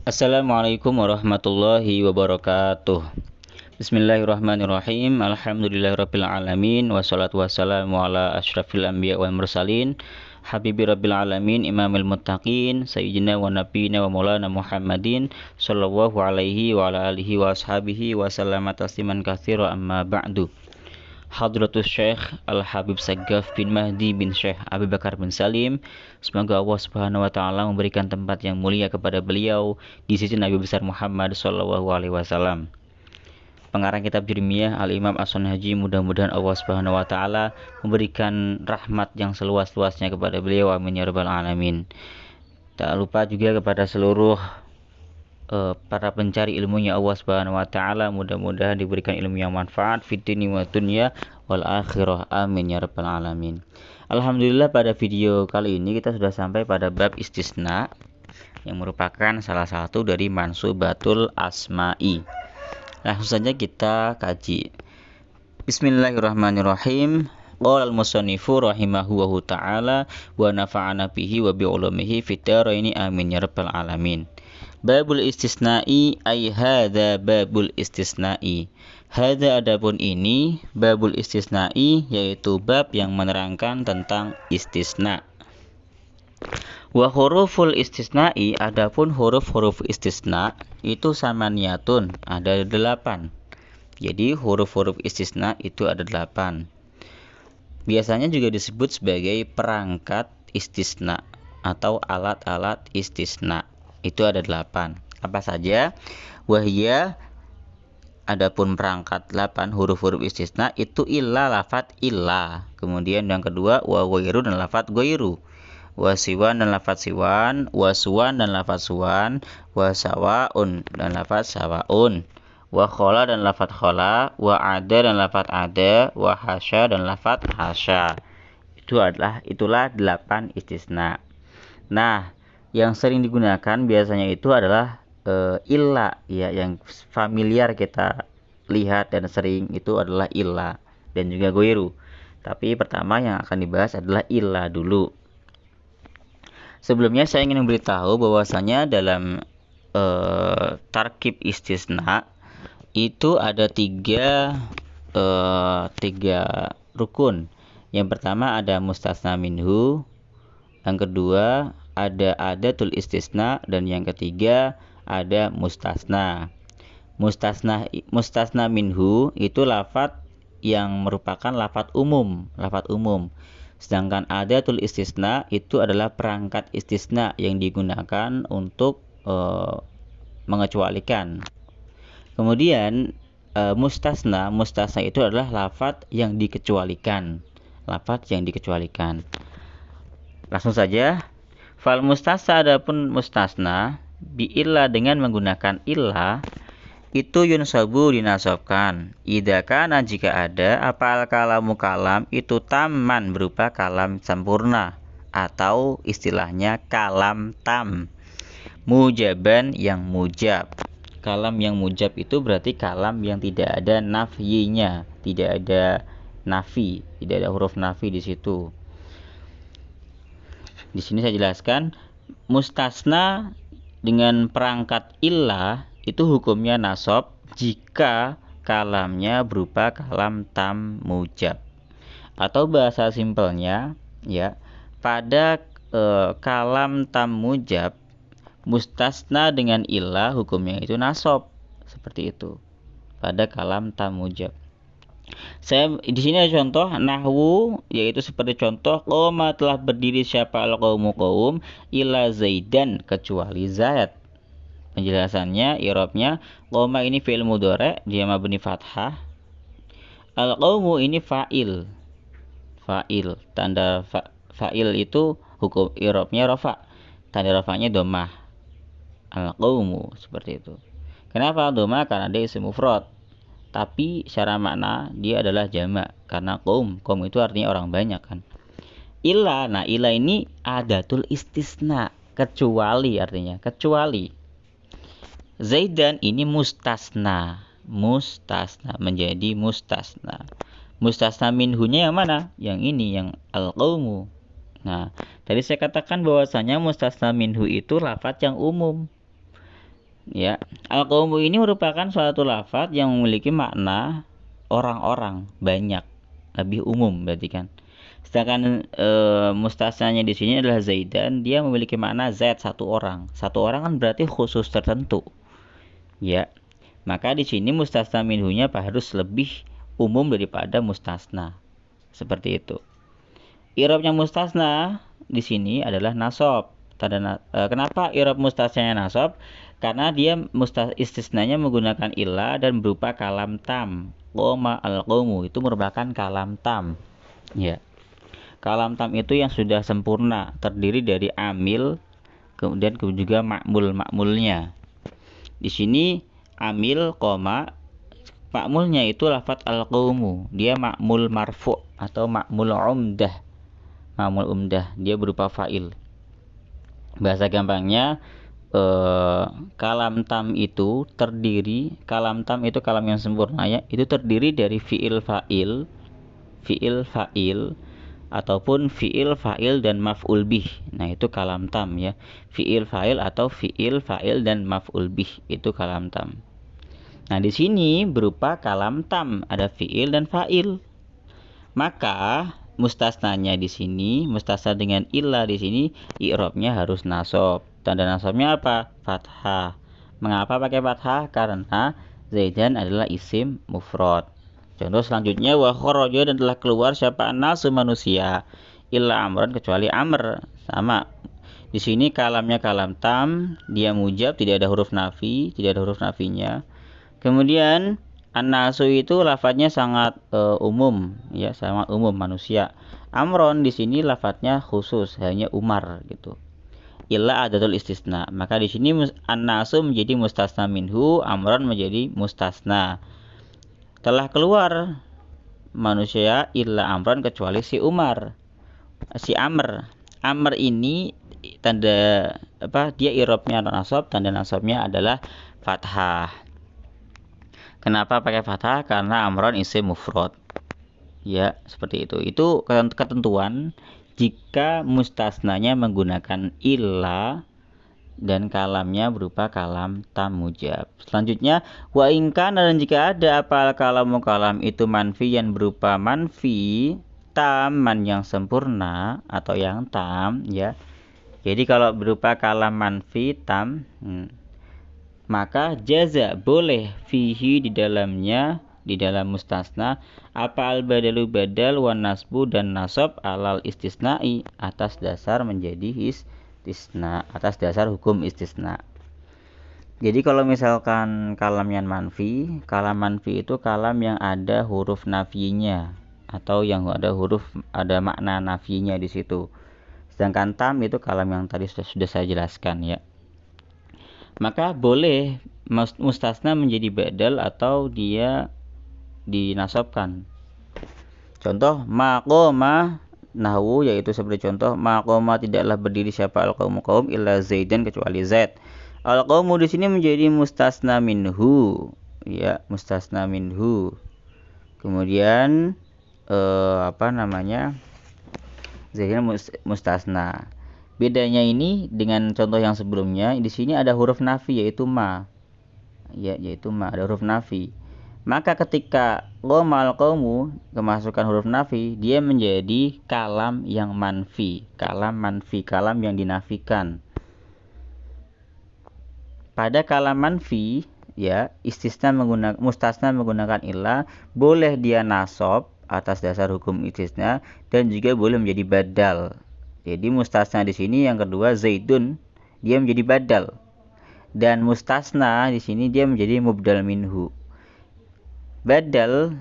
Assalamualaikum warahmatullahi wabarakatuh. Bismillahirrahmanirrahim. Alhamdulillahirabbil alamin wassalatu wassalamu ala asyrafil anbiya wal mursalin habibi rabbil alamin imamil muttaqin sayyidina wa nabiyina wa maulana Muhammadin sallallahu alaihi wa ala alihi wa ashabihi wa sallama tasliman katsira amma ba'du. Hadratus Syekh Al-Habib Saggaf bin Mahdi bin Syekh Abu Bakar bin Salim. Semoga Allah Subhanahu wa taala memberikan tempat yang mulia kepada beliau di sisi Nabi besar Muhammad sallallahu alaihi wasallam. Pengarang kitab Jurmiyah Al-Imam As-Sunhaji, mudah-mudahan Allah Subhanahu wa taala memberikan rahmat yang seluas-luasnya kepada beliau, amin ya rabbal alamin. Tak lupa juga kepada seluruh para pencari ilmunya Allah Subhanahu wa taala, mudah-mudahan diberikan ilmu yang manfaat fid dini wa dunya wal akhirah, amin ya rabbal alamin. Alhamdulillah, pada video kali ini kita sudah sampai pada bab istisna yang merupakan salah satu dari mansubatul asma'i. Langsung saja kita kaji. Bismillahirrahmanirrahim. Qala al-musannifu rahimahu ta'ala wa nafa'ana bihi wa bi ulumihi fid dharaini, amin ya rabbal alamin. Babul istisna'i ay hadza babul istisna'i. Hadza adapun ini babul istisna'i, yaitu bab yang menerangkan tentang istisna. Wa huruful istisna'i, adapun huruf-huruf istisna itu samaniyatun, ada 8. Jadi huruf-huruf istisna itu ada 8. Biasanya juga disebut sebagai perangkat istisna atau alat-alat istisna. Itu ada 8. Apa saja? Wahia, adapun perangkat 8 huruf-huruf istisna itu illa, lafat illa. Kemudian yang kedua wa ghairu dan lafat ghairu. Wa siwan dan lafat siwan, wa suwan dan lafat suwan, wa sawaun dan lafat sawaun, wa khola dan lafat khola, wa ada dan lafat ada, wa hasya dan lafat hasya. Itulah 8 istisna. Nah, yang sering digunakan biasanya itu adalah illa, ya, yang familiar kita lihat dan sering itu adalah illa dan juga ghairu. Tapi pertama yang akan dibahas adalah illa dulu. Sebelumnya saya ingin memberitahu bahwasanya dalam tarkib istisna itu ada tiga rukun. Yang pertama ada mustasna minhu, yang kedua ada adatul istisna, dan yang ketiga ada mustasna. Mustasna minhu itu lafadz yang merupakan lafadz umum. Sedangkan adatul istisna itu adalah perangkat istisna yang digunakan untuk mengecualikan. Kemudian mustasna itu adalah lafadz yang dikecualikan. Langsung saja. Fal mustasna, adapun mustasna bi illa, dengan menggunakan illa itu yunsabu, dinasobkan. Idza kana, jika ada apa al kalamu, kalam itu tamman, berupa kalam sempurna atau istilahnya kalam tam, mujaban, yang mujab. Kalam yang mujab itu berarti kalam yang tidak ada nafyinya, tidak ada nafi, tidak ada huruf nafi di situ. Di sini saya jelaskan, mustasna dengan perangkat illa itu hukumnya nasab jika kalamnya berupa kalam tam mujab. Atau bahasa simpelnya, ya, pada kalam tam mujab mustasna dengan illa hukumnya itu nasab, seperti itu pada kalam tam mujab. Saya di sini ada contoh nahwu, yaitu seperti contoh qoma, telah berdiri siapa al-qaumu, qaum, illa zaidan, kecuali zaid. Penjelasannya, i'rabnya, qoma ini fi'il mudhari', dia mabni fathah. Al-qaumu ini fa'il. Tanda fa'il itu hukum i'rabnya rafa. Tanda rafanya dhammah. Al-qaumu, seperti itu. Kenapa dhammah? Karena dia isim mufrad. Tapi secara makna dia adalah jamak, karena qaum itu artinya orang banyak kan. Illa, nah illa ini adatul istisna, kecuali, artinya kecuali. Zaidan ini mustasna, menjadi mustasna. Mustasna minhunya yang mana? Yang ini, yang al-qaumu. Nah, tadi saya katakan bahwasanya mustasna minhu itu lafadz yang umum. Ya, al-qaumu ini merupakan suatu lafadz yang memiliki makna orang-orang, banyak, lebih umum berarti kan. Sedangkan mustasnanya di sini adalah Zaidan, dia memiliki makna Zaid, satu orang. Satu orang kan berarti khusus tertentu. Ya. Maka di sini mustasna minhunya harus lebih umum daripada mustasna. Seperti itu. I'rabnya mustasna di sini adalah nasab. Kenapa i'rab mustasnanya nasab? Karena dia istisnanya menggunakan ilah dan berupa kalam tam. Qoma al-qaumu itu merupakan kalam tam. Ya. Kalam tam itu yang sudah sempurna, terdiri dari amil, kemudian juga makmulnya. Di sini amil, makmulnya itu lafadz al-qaumu. Dia makmul marfu' atau makmul umdah. Makmul umdah, dia berupa fa'il. Bahasa gampangnya, kalam tam itu kalam yang sempurna ya, itu terdiri dari fi'il fa'il, ataupun fi'il fa'il dan maf'ul bih. Nah, itu kalam tam ya. Fi'il fa'il atau fi'il fa'il dan maf'ul bih itu kalam tam. Nah, di sini berupa kalam tam, ada fi'il dan fa'il. Maka mustasnanya di sini, mustasna dengan illa di sini i'rabnya harus nasab. Tanda nasabnya apa? Fathah. Mengapa pakai fathah? Karena Zaidan adalah isim mufrad. Contoh selanjutnya, wa kharaja, dan telah keluar siapa? Nasu, manusia, illa amran, kecuali amr. Sama. Di sini kalamnya kalam tam, dia mujab, tidak ada huruf nafi, tidak ada huruf nafinya. Kemudian an-nasu itu lafadznya sangat umum, ya, sangat umum, manusia. Amron di sini lafadznya khusus, hanya Umar gitu. Illa adatul istisna. Maka di sini an-nasu menjadi mustasna minhu, amron menjadi mustasna. Telah keluar manusia illa amron, kecuali si Umar, si Amr. Amr ini tanda apa? Dia i'rabnya nasab, tanda nasabnya adalah fathah. Kenapa pakai fathah? Karena amron isim mufrad. Ya, seperti itu. Itu ketentuan jika mustasnanya menggunakan illa dan kalamnya berupa kalam tam mujab. Selanjutnya, wa ingkana, dan jika ada apa kalam itu manfi, yang berupa manfi taman, yang sempurna atau yang tam ya. Jadi kalau berupa kalam manfi tam, maka jaza, boleh, fihi, di dalamnya, di dalam mustasna, apa al-badalu, badal, wan nasbu, dan nasab, alal istisna'i, atas dasar menjadi istisna, atas dasar hukum istisna. Jadi kalau misalkan kalam yang manfi, kalam manfi itu kalam yang ada huruf nafinya atau yang ada makna nafinya di situ. Sedangkan tam itu kalam yang tadi sudah saya jelaskan ya. Maka boleh mustasna menjadi badal atau dia dinasabkan. Contoh maqoma nahwu, yaitu seperti contoh maqoma, tidaklah berdiri siapa al-qaumu kaum illa Zaidan, kecuali Zaid. Al-qaumu di sini menjadi mustasna minhu, ya, mustasna minhu. Kemudian Zaidan mustasna. Bedanya ini dengan contoh yang sebelumnya, di sini ada huruf nafi, yaitu ma. Ya, yaitu ma, ada huruf nafi. Maka ketika qoma al-qaumu kemasukan huruf nafi, dia menjadi kalam yang manfi, kalam yang dinafikan. Pada kalam manfi, ya, mustasna menggunakan ilah, boleh dia nasab atas dasar hukum istisna, dan juga boleh menjadi badal. Jadi mustasna di sini yang kedua Zaidun, dia menjadi badal. Dan mustasna di sini dia menjadi mubdal minhu. Badal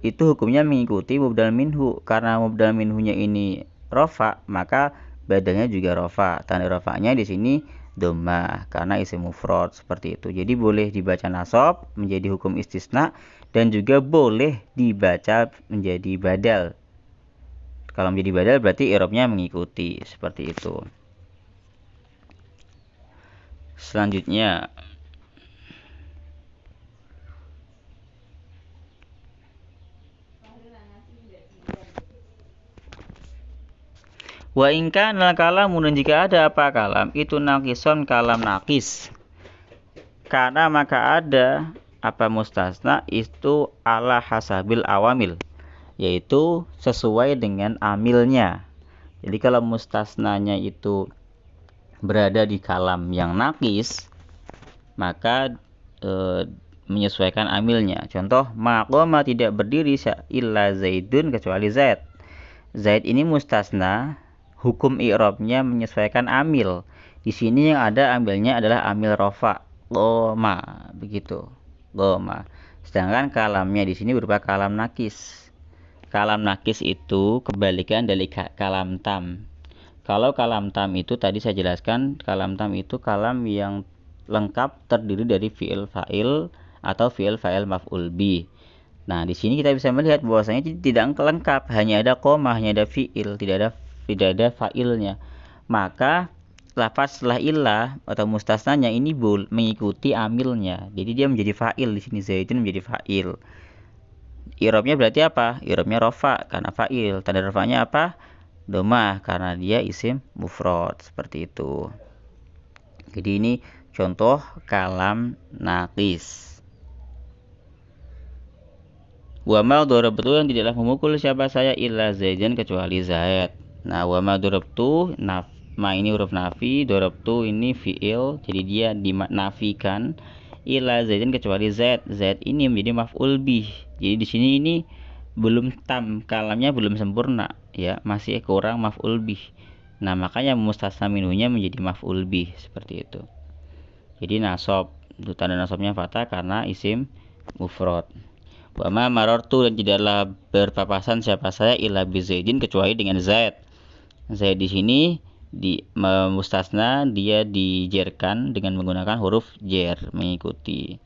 itu hukumnya mengikuti mubdal minhu. Karena mubdal minhunya ini rofa, maka badalnya juga rofa. Tanda rofanya di sini dhammah karena isim mufrad, seperti itu. Jadi boleh dibaca nasab menjadi hukum istisna, dan juga boleh dibaca menjadi badal. Kalau menjadi badal berarti i'rabnya mengikuti, seperti itu. Selanjutnya, wa ingkana kalam, dan jika ada apa kalam itu nakison, kalam nakis. Karena maka ada apa mustasna itu ala hasabil awamil, yaitu sesuai dengan amilnya. Jadi kalau mustasnanya itu berada di kalam yang nakis, maka menyesuaikan amilnya. Contoh, maqama tidak berdiri illa zaidun kecuali zaid. Zaid ini mustasna, hukum i'rabnya menyesuaikan amil. Di sini yang ada amilnya adalah amil rofa, qoma, begitu. Qoma. Sedangkan kalamnya di sini berupa kalam nakis. Kalam nakis itu kebalikan dari kalam tam. Kalau kalam tam itu tadi saya jelaskan, kalam tam itu kalam yang lengkap terdiri dari fi'il fa'il atau fi'il fa'il maf'ul bi. Nah, di sini kita bisa melihat bahwasanya tidak lengkap, hanya ada koma, hanya ada fi'il, tidak ada fa'ilnya. Maka lafaz setelah illah atau mustasnanya ini mengikuti amilnya. Jadi dia menjadi fa'il di sini, zaidun menjadi fa'il. I'rabnya berarti apa? I'rabnya rofa karena fa'il. Tanda rofanya apa? Domah karena dia isim mufrad, seperti itu. Jadi ini contoh kalam naqis. Wa ma darabtu, yang tidaklah memukul siapa saya illa zaidan kecuali zaid. Nah, wa ma darabtu ma ini huruf nafi, darabtu ini fi'il, jadi dia dinafikan. Illa zaidan kecuali zaid. Zaid ini menjadi maf'ul bih. Jadi di sini ini belum tam, kalamnya belum sempurna, ya, masih kurang maf'ul bih. Nah, makanya mustasna minhunya menjadi maf'ul bih, seperti itu. Jadi nasab, itu tanda nasabnya fathah karena isim mufrad. Wa ma marartu, dan tidaklah berpapasan siapa saya illa bi zaidin kecuali dengan zaid. Zaid di sini di mustasna dia dijerkan dengan menggunakan huruf jer, mengikuti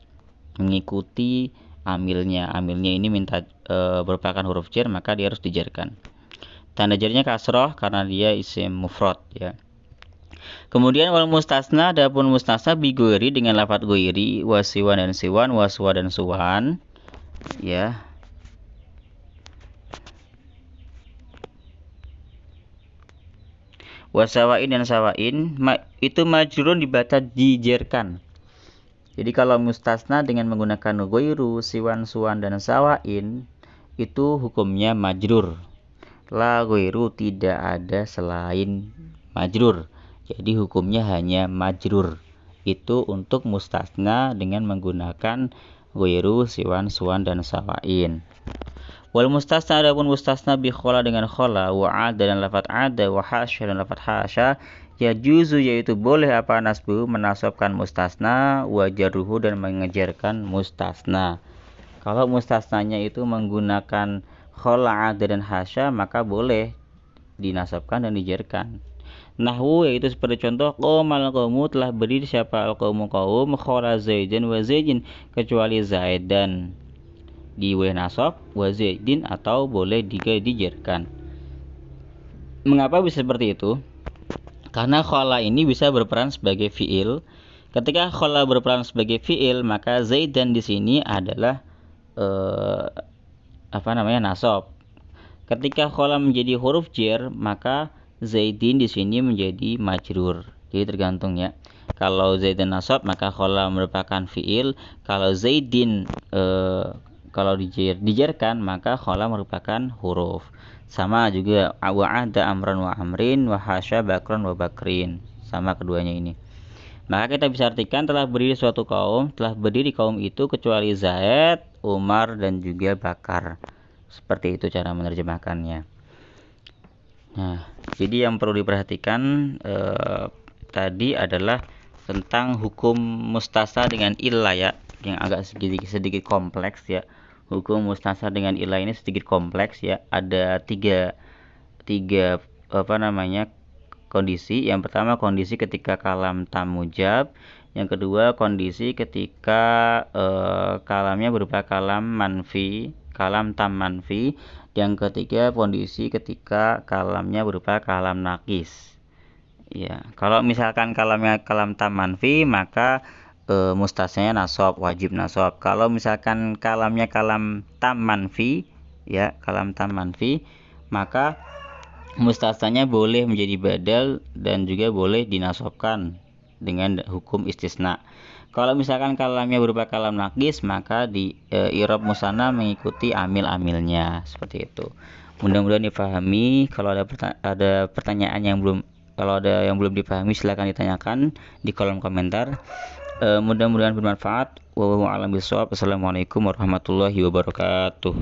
amilnya. Amilnya ini merupakan huruf jer, maka dia harus dijerkan. Tanda jernya kasroh karena dia isim mufrad, ya. Kemudian wal mustasna, adapun mustasna bi ghairi dengan lafadz ghairi, wasiwan dan siwan, waswa dan suwan, ya. Wasawain dan sawain itu majrurun dibaca dijerkan. Jadi kalau mustasna dengan menggunakan ghairu, siwan, suwan dan sawain itu hukumnya majrur. La ghairu, tidak ada selain majrur. Jadi hukumnya hanya majrur. Itu untuk mustasna dengan menggunakan ghairu, siwan, suwan dan sawain. Wal mustasna, adapun mustasna bi khola dengan khola, wa ada dan lafadz ada, wa hasya dan lafadz hasya, ya juzu, yaitu boleh apa nasbu, menasabkan mustasna, wa jarruhu dan mengejarkan mustasna. Kalau mustasnanya itu menggunakan khola, ada dan hasya, maka boleh dinasabkan dan dijarkan. Nahwu, yaitu seperti contoh, qomal qaumu, telah berdiri siapa al-qaumu qaum, khola zaidin wa zaidin, kecuali zaid dan di boleh nasab, wa zaidin, atau boleh dijarkan. Mengapa bisa seperti itu? Karena khola ini bisa berperan sebagai fi'il. Ketika khola berperan sebagai fi'il, maka zaidan di sini adalah nasab. Ketika khola menjadi huruf jer, maka zaidin di sini menjadi majrur. Jadi tergantung, ya. Kalau zaidan nasab, maka khola merupakan fi'il. Kalau zaidin kalau dijarkan, maka khola merupakan huruf. Sama juga wa ada amran wa amrin, wa hasya bakran wa bakrin. Sama keduanya ini. Maka kita bisa artikan telah berdiri suatu kaum, telah berdiri kaum itu kecuali Zaid, Umar dan juga Bakar. Seperti itu cara menerjemahkannya. Nah, jadi yang perlu diperhatikan tadi adalah tentang hukum mustasna dengan illah, ya, yang agak sedikit kompleks, ya. Hukum mustasna dengan illah ini sedikit kompleks, ya. Ada tiga kondisi. Yang pertama kondisi ketika kalam tam mujab, yang kedua kondisi ketika kalamnya berupa kalam manfi, kalam tam manfi, yang ketiga kondisi ketika kalamnya berupa kalam nakis. Ya, kalau misalkan kalamnya kalam tam manfi, maka mustasnanya nasab, wajib nasab. Kalau misalkan kalamnya kalam tam manfi, ya, kalam tam manfi, maka mustasnanya boleh menjadi badal dan juga boleh dinasabkan. dengan hukum istisna. Kalau misalkan kalamnya berupa kalam nakis, maka di i'rab musanna mengikuti amil-amilnya, seperti itu. Mudah-mudahan dipahami. Kalau ada pertanyaan yang belum dipahami, silakan ditanyakan di kolom komentar. Mudah-mudahan bermanfaat. Wallahu a'lam bishawab. Assalamualaikum warahmatullahi wabarakatuh.